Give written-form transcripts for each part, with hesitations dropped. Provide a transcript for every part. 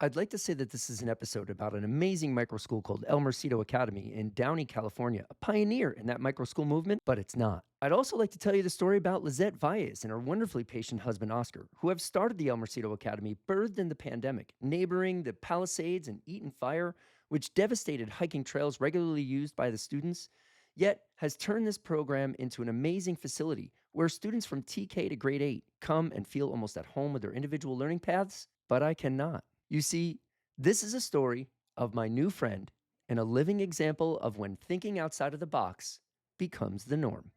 I'd like to say that this is an episode about an amazing microschool called Ellemercito Academy in Downey, California, a pioneer in that microschool movement, but it's not. I'd also like to tell you the story about Lizette Valles and her wonderfully patient husband Oscar, who have started the Ellemercito Academy birthed in the pandemic, neighboring the Palisades and Eaton Fire, which devastated hiking trails regularly used by the students, yet has turned this program into an amazing facility where students from TK to grade 8 come and feel almost at home with their individual learning paths, but I cannot. You see, this is a story of my new friend and a living example of when thinking outside of the box becomes the norm.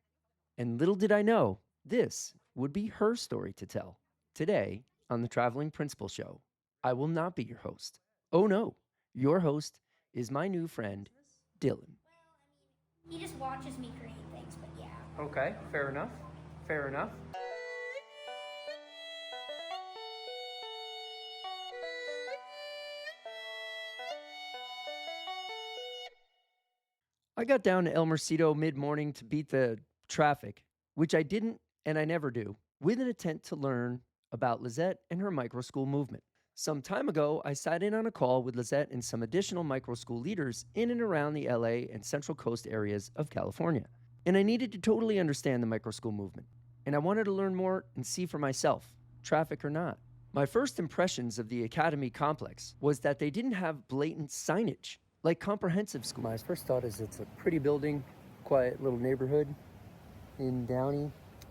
And little did I know, this would be her story to tell. Today, on the Traveling Principal Show, I will not be your host. Oh no, your host is my new friend, Dylan. He just watches me create things, but yeah. Okay, fair enough. Fair enough. I got down to Elmercito mid-morning to beat the traffic, which I didn't and I never do, with an intent to learn about Lizette and her microschool movement. Some time ago, I sat in on a call with Lizette and some additional microschool leaders in and around the LA and Central Coast areas of California. And I needed to totally understand the microschool movement. And I wanted to learn more and see for myself, traffic or not. My first impressions of the Academy complex was that they didn't have blatant signage like comprehensive school. My first thought is it's a pretty building, quiet little neighborhood in Downey.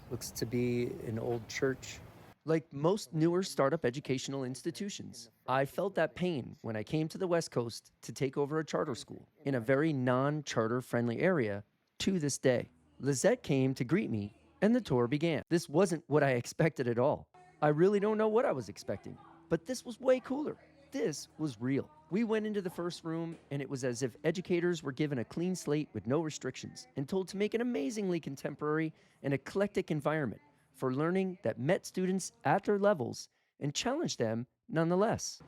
Looks to be an old church. Like most newer startup educational institutions, I felt that pain when I came to the West Coast to take over a charter school in a very non-charter friendly area to this day. Lizette came to greet me and the tour began. This wasn't what I expected at all. I really don't know what I was expecting, but this was way cooler. This was real. We went into the first room, and it was as if educators were given a clean slate with no restrictions and told to make an amazingly contemporary and eclectic environment for learning that met students at their levels and challenged them nonetheless.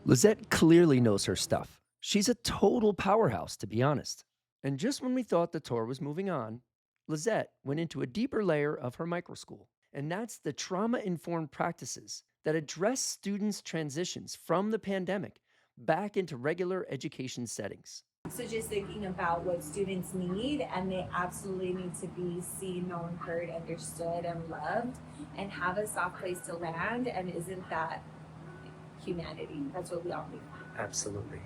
Lizette clearly knows her stuff. She's a total powerhouse, to be honest. And just when we thought the tour was moving on, Lizette went into a deeper layer of her microschool, and that's the trauma-informed practices that address students' transitions from the pandemic back into regular education settings. So just thinking about what students need, and they absolutely need to be seen, known, heard, understood, and loved, and have a soft place to land. And isn't that humanity? That's what we all need. Absolutely.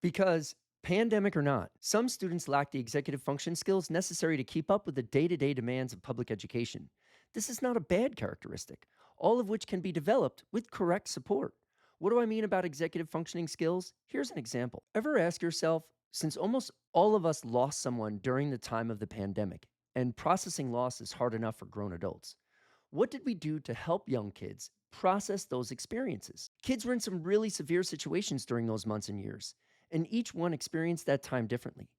Because pandemic or not, some students lack the executive function skills necessary to keep up with the day-to-day demands of public education. This is not a bad characteristic, all of which can be developed with correct support. What do I mean about executive functioning skills? Here's an example. Ever ask yourself, since almost all of us lost someone during the time of the pandemic, and processing loss is hard enough for grown adults, what did we do to help young kids process those experiences? Kids were in some really severe situations during those months and years, and each one experienced that time differently.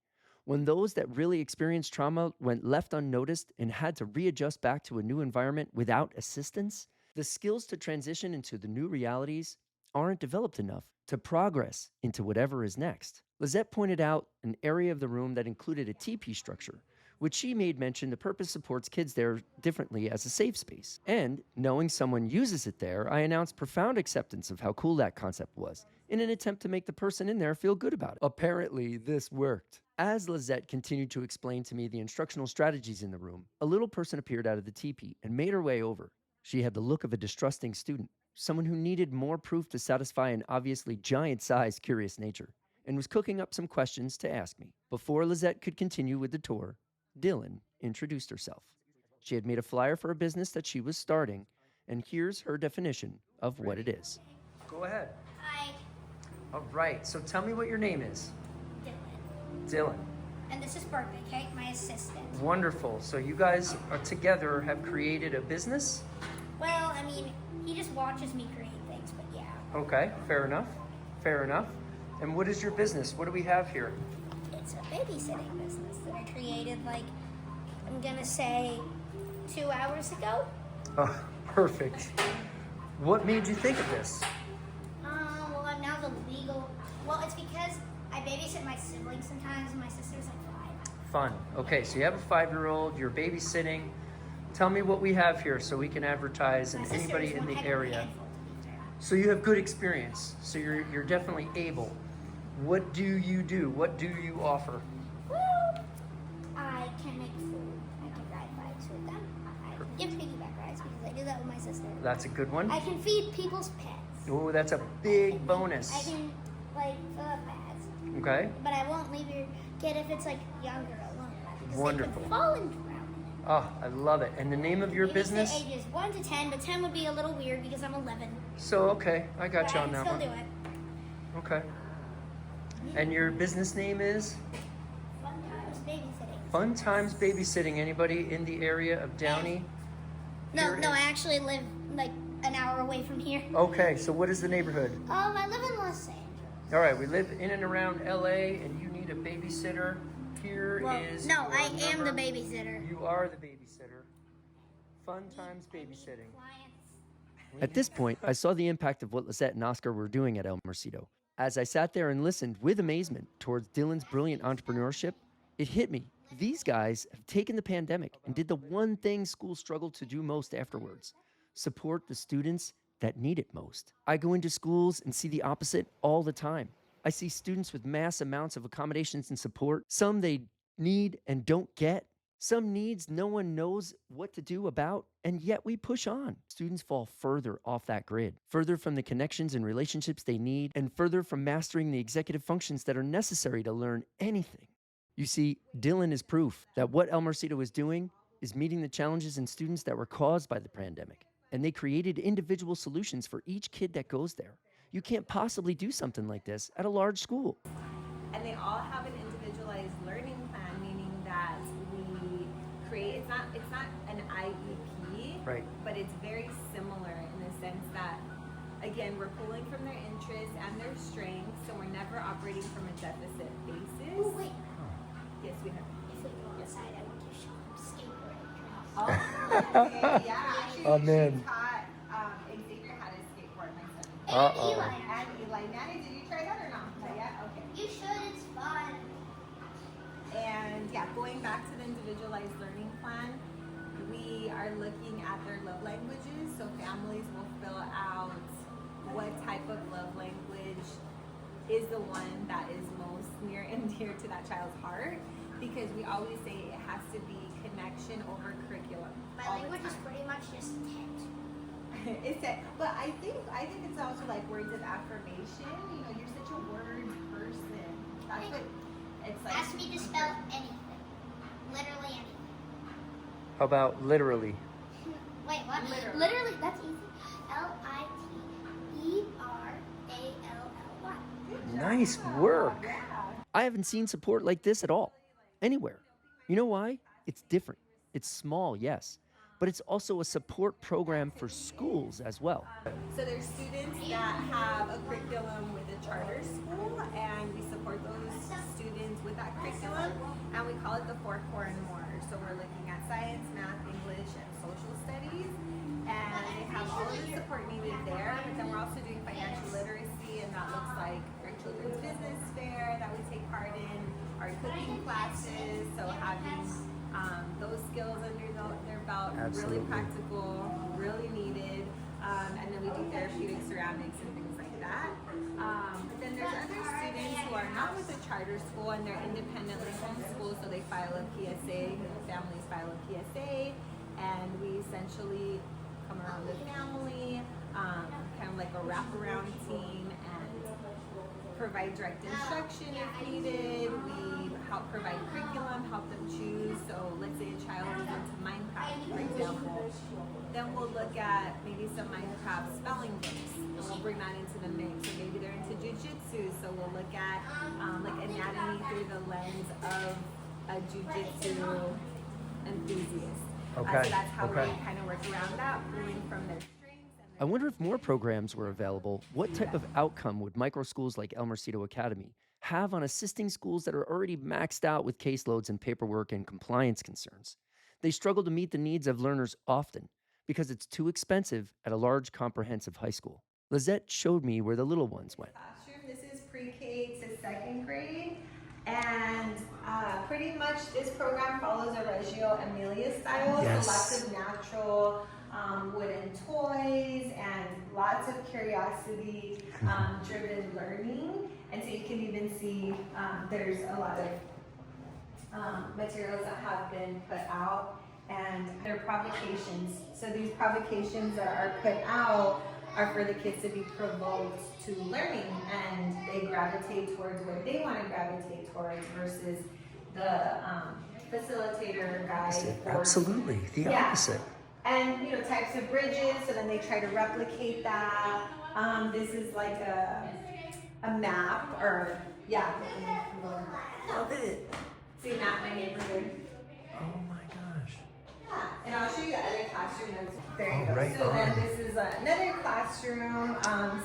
When those that really experienced trauma went left unnoticed and had to readjust back to a new environment without assistance, the skills to transition into the new realities aren't developed enough to progress into whatever is next. Lizette pointed out an area of the room that included a teepee structure, which she made mention the purpose supports kids there differently as a safe space. And knowing someone uses it there, I announced profound acceptance of how cool that concept was in an attempt to make the person in there feel good about it. Apparently, this worked. As Lizette continued to explain to me the instructional strategies in the room, a little person appeared out of the teepee and made her way over. She had the look of a distrusting student, someone who needed more proof to satisfy an obviously giant-sized curious nature, and was cooking up some questions to ask me. Before Lizette could continue with the tour, Dylan introduced herself. She had made a flyer for a business that she was starting, and here's her definition of what it is. Go ahead. Hi, All right, so tell me what your name is. Dylan. Dylan. And this is Berkeley, okay? My assistant. Wonderful. So you guys are together have created a business? Well, I mean, he just watches me create things, but yeah. Okay, fair enough. Fair enough. And what is your business? What do we have here? It's a babysitting business that I created, like, I'm gonna say 2 hours ago. Oh, perfect. What made you think of this? Well, I'm now the legal. Well, it's because I babysit my siblings sometimes, and my sister's like 5. Fun. Okay, so you have a 5-year-old, you're babysitting. Tell me what we have here so we can advertise My and sister anybody is in one the heck of a area. handful, to be fair. So you have good experience. So you're definitely able. What do you do? What do you offer? Well, I can make food. I can ride bikes with them. I can give piggyback rides because I do that with my sister. That's a good one. I can feed people's pets. Oh, that's a big bonus. I can like fill up bags, Okay. but I won't leave your kid if it's like younger alone because Wonderful. they could fall and drown. Oh, I love it. And the name of your Maybe business? say ages 1 to 10, but 10 would be a little weird because I'm 11. So, okay, I got But you I on can that still one. do it. Okay. And your business name is? Fun times babysitting. Fun Times Babysitting. Anybody in the area of Downey? No, Here no, is- I actually live like an hour away from here. Okay, so what is the neighborhood? I live in Los Angeles. All right, we live in and around LA and you need a babysitter. Here is. Well, no, your I am the number. babysitter. You are the babysitter. Fun Times Babysitting. Clients. At this point, I saw the impact of what Lizette and Oscar were doing at Ellemercito. As I sat there and listened with amazement towards Dylan's brilliant entrepreneurship, it hit me. These guys have taken the pandemic and did the one thing schools struggled to do most afterwards: support the students that need it most. I go into schools and see the opposite all the time. I see students with mass amounts of accommodations and support, some they need and don't get, some needs no one knows what to do about, and yet we push on. Students fall further off that grid, further from the connections and relationships they need, and further from mastering the executive functions that are necessary to learn anything. You see, Dylan is proof that what Ellemercito is doing is meeting the challenges in students that were caused by the pandemic, and they created individual solutions for each kid that goes there. You can't possibly do something like this at a large school. And they all have an individualized learning plan, meaning that we create, it's not an IEP, Right. but it's very similar in the sense that, again, we're pulling from their interests and their strengths, so we're never operating from a deficit basis. Oh, wait. Yes, we have. If we go outside, I want to show them skateboarding. Oh, okay, yeah. Actually, Oh, man. she taught Xavier how to skateboard, my son. And Uh-oh. Eli. And Eli, Nana, did you try that or not? Not yet? Okay. You should, it's fun. And yeah, going back to the individualized learning plan, we are looking at their love languages. So families will fill out what type of love language is the one that is most near and dear to that child's heart. Because we always say it has to be connection over curriculum. My all the language is time. pretty much just tent. It's that, but I think it's also like words of affirmation. You know, you're such a word person. That's what it's like. Ask me to spell anything. Literally anything. How about literally? Wait, what? Literally. That's easy. Literally. Nice work. Yeah. I haven't seen support like this at all, anywhere. You know why? It's different. It's small, yes, but it's also a support program for schools as well. So there's students that have a curriculum with a charter school, and we support those students with that curriculum, and we call it the 4 core and more. So we're looking at science, math, English, and social studies, and they have all of the support needed there. But then we're also doing financial literacy, and that looks like our children's business fair that we take part in, our cooking classes, so having those skills under their belt, Absolutely. really practical, really needed. And then we do therapeutic ceramics and things like that. But then there's other students who are not with a charter school and they're independently homeschooled, so they file a PSA, families file a PSA, and we essentially come around the family, kind of like a wraparound team, and provide direct instruction if needed. We help provide curriculum, help them choose. So let's say a child is into Minecraft, for example. Then we'll look at maybe some Minecraft spelling books, and we'll bring that into the mix. Or maybe they're into jujitsu, so we'll look at like anatomy through the lens of a jujitsu enthusiast. Okay, So that's how okay. we kind of work around that, pulling from their strengths and I wonder if more programs were available, what type of outcome would microschools like Ellemercito Academy have on assisting schools that are already maxed out with caseloads and paperwork and compliance concerns? They struggle to meet the needs of learners often because it's too expensive at a large comprehensive high school. Lizette showed me where the little ones went. classroom. This is pre-K to second grade, and Pretty much this program follows a Reggio Emilia style, Yes. so lots of natural wooden toys and lots of curiosity driven learning. And so you can even see there's a lot of materials that have been put out, and they're provocations. So these provocations that are put out are for the kids to be provoked to learning, and they gravitate towards what they want to gravitate towards versus the facilitator guide. Absolutely, the opposite. And types of bridges, so then they try to replicate that. This is like a map, or Love it. see map my neighborhood. Oh my gosh. Yeah, and I'll show you other classroom notes. There you Oh, go. right So then on. this is another classroom,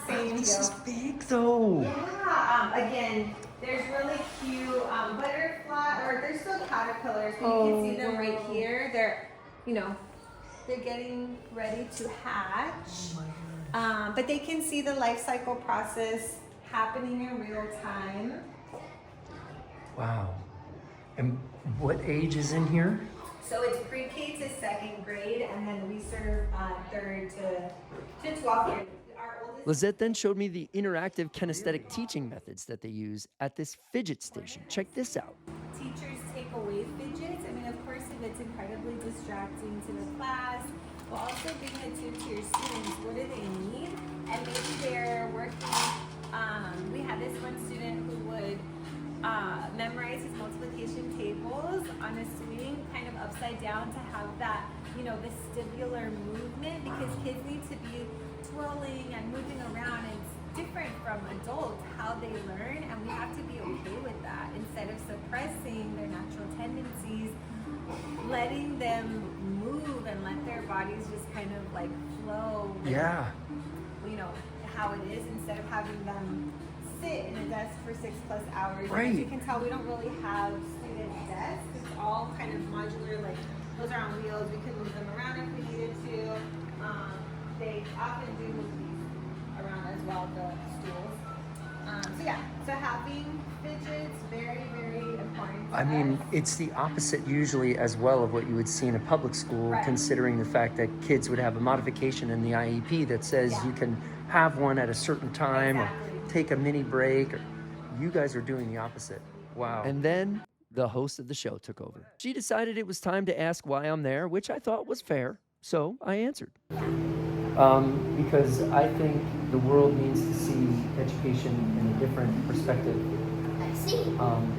same This is deal. big though. Yeah, again, there's really cute butterfly, or they're still caterpillars, but you can see them right here. They're, they're getting ready to hatch. But they can see the life cycle process happening in real time. Wow. And what age is in here? So it's pre-K to second grade, and then we serve third to 12th grade. Our oldest Lizette then showed me the interactive kinesthetic teaching methods that they use at this fidget station. Check this out. teachers take away fidgets. I mean, of course, if it's incredibly distracting to the class, but also being attuned to your students. What do they need? And maybe they're working. We had this one student who would memorize his multiplication tables on a swing, kind of upside down, to have that, vestibular movement, because kids need to be twirling and moving around. And it's different from adults how they learn, and we have to be okay with that. Instead of suppressing their natural tendencies, letting them move and let their bodies just kind of like flow with, Yeah. how it is, instead of having them sit in a desk for 6+ hours. Right. As you can tell, we don't really have student desks. It's all kind of modular, like those are on wheels. We can move them around if we needed to. They often do move these around as well, the stools. So having fidgets, very, very important. to I mean, us. it's the opposite usually as well of what you would see in a public school, Right. considering the fact that kids would have a modification in the IEP that says Yeah. you can have one at a certain time Exactly. or take a mini break. You guys are doing the opposite. Wow. And then the host of the show took over. She decided it was time to ask why I'm there, which I thought was fair. So I answered. Because I think the world needs to see education in a different perspective. I see.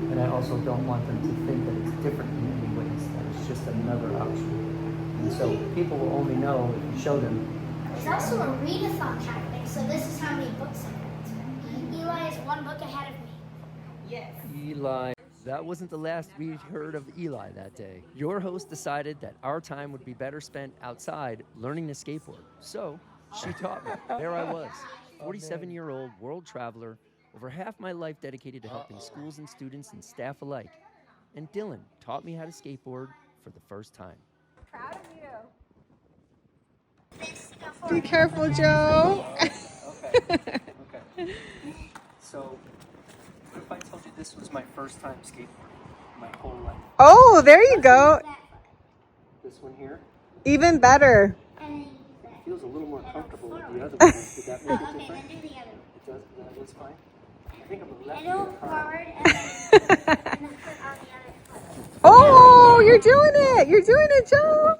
And I also don't want them to think that it's different in any ways, that it's just another option. And so people will only know if you show them. There's also a readathon happening, so this is how many books I read. Eli is one book ahead of me. Yes. Eli. That wasn't the last we'd heard of Eli that day. Your host decided that our time would be better spent outside learning to skateboard. So she taught me. There I was, 47-year-old world traveler, over half my life dedicated to helping schools and students and staff alike. And Dylan taught me how to skateboard for the first time. Proud of you. Be careful, Joe. Okay. So, what if I told you this was my first time skateboarding my whole life? Oh, there you go. This one here Even better. feels a little more comfortable than the other one. Did that make it Okay, different? then do the other one. It does. That was fine. I think I'm a lefty. Middle, at heart. forward, and then put on the other foot. Oh, you're doing it. You're doing it, Joe.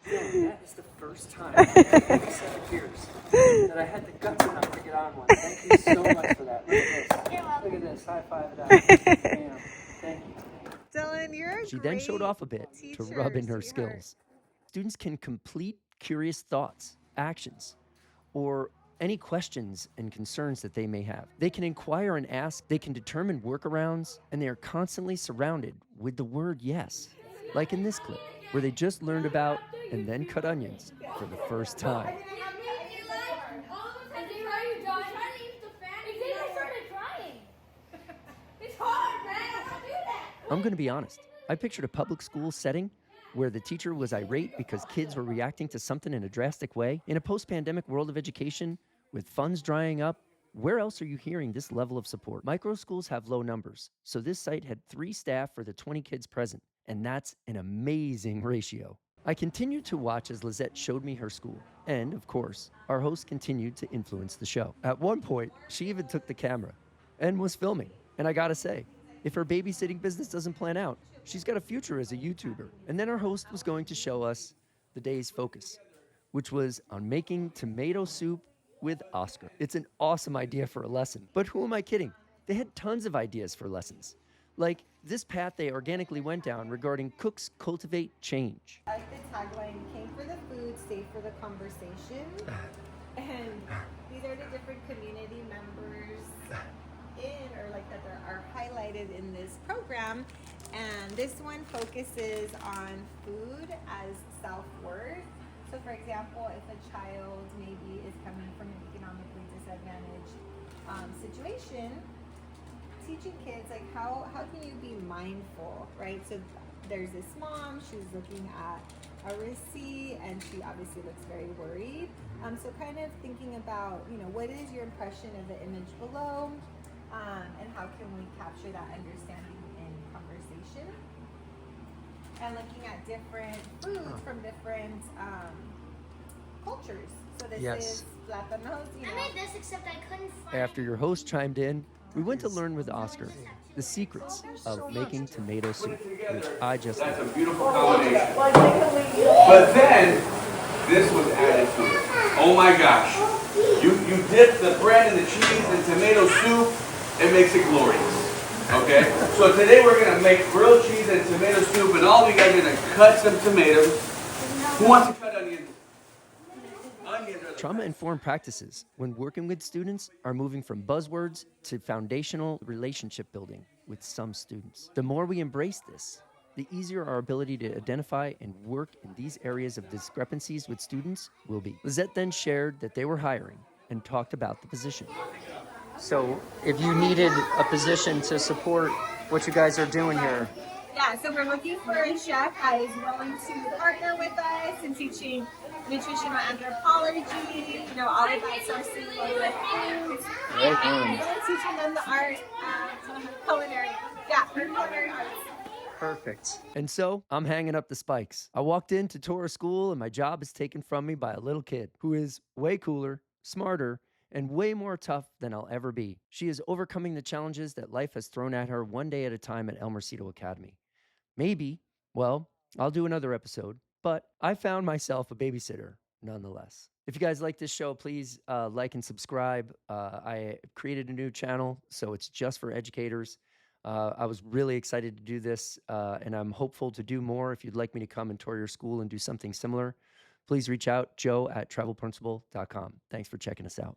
That is the first time in 47 years that I had the guts enough to get on one. Thank you so much for that. Look at this. You're welcome. Look at this. High five it out. Bam. Thank you. Dylan, you're a She then showed off a bit great to rub in teacher, her sweetheart. skills. Students can complete curious thoughts, actions, or any questions and concerns that they may have. They can inquire and ask, they can determine workarounds, and they are constantly surrounded with the word yes. Like in this clip, where they just learned about and then cut onions for the first time. I'm going to be honest. I pictured a public school setting where the teacher was irate because kids were reacting to something in a drastic way. In a post-pandemic world of education, with funds drying up Where else are you hearing this level of support? Microschools have low numbers, so this site had 3 staff for the 20 kids present, and that's an amazing ratio. I continued to watch as Lizette showed me her school, and of course, our host continued to influence the show. At one point, she even took the camera and was filming, and I gotta say, if her babysitting business doesn't plan out, she's got a future as a YouTuber. And then our host was going to show us the day's focus, which was on making tomato soup with Oscar. It's an awesome idea for a lesson, but who am I kidding? They had tons of ideas for lessons. Like this path they organically went down regarding cooks cultivate change. The tagline came for the food, stay for the conversation. And these are the different community members that are highlighted in this program. And this one focuses on food as self-worth. So for example, if a child maybe is coming from an economically disadvantaged situation, teaching kids like how can you be mindful, right? So there's this mom, she's looking at a receipt and she obviously looks very worried. So kind of thinking about, what is your impression of the image below, and how can we capture that understanding in conversation? And looking at different foods from different cultures. So this is plátanos, I made this except I couldn't find After your host chimed in, we went to learn with Oscar the secrets of making tomato soup, which I just That's love. a beautiful combination. But then, this was added to it. Oh my gosh. You dip the bread and the cheese in tomato soup, it makes it glorious. Okay? So today we're going to make grilled cheese and tomato soup, and all of you guys are going to cut some tomatoes. Who wants to cut onions? Onions are the Trauma-informed practices, when working with students, are moving from buzzwords to foundational relationship building with some students. The more we embrace this, the easier our ability to identify and work in these areas of discrepancies with students will be. Lizette then shared that they were hiring and talked about the position. So if you needed a position to support what you guys are doing here, Yeah, so we're looking for a chef that is willing to partner with us in teaching nutritional anthropology, all about sustainable foods, and teaching them the art of culinary. Yeah, culinary arts. perfect. And so I'm hanging up the spikes. I walked into Torah school and my job is taken from me by a little kid who is way cooler, smarter, and way more tough than I'll ever be. She is overcoming the challenges that life has thrown at her one day at a time at Ellemercito Academy. Maybe, well, I'll do another episode, but I found myself a babysitter nonetheless. If you guys like this show, please like and subscribe. I created a new channel, so it's just for educators. I was really excited to do this, and I'm hopeful to do more. If you'd like me to come and tour your school and do something similar, please reach out, joe@travelprincipal.com. Thanks for checking us out.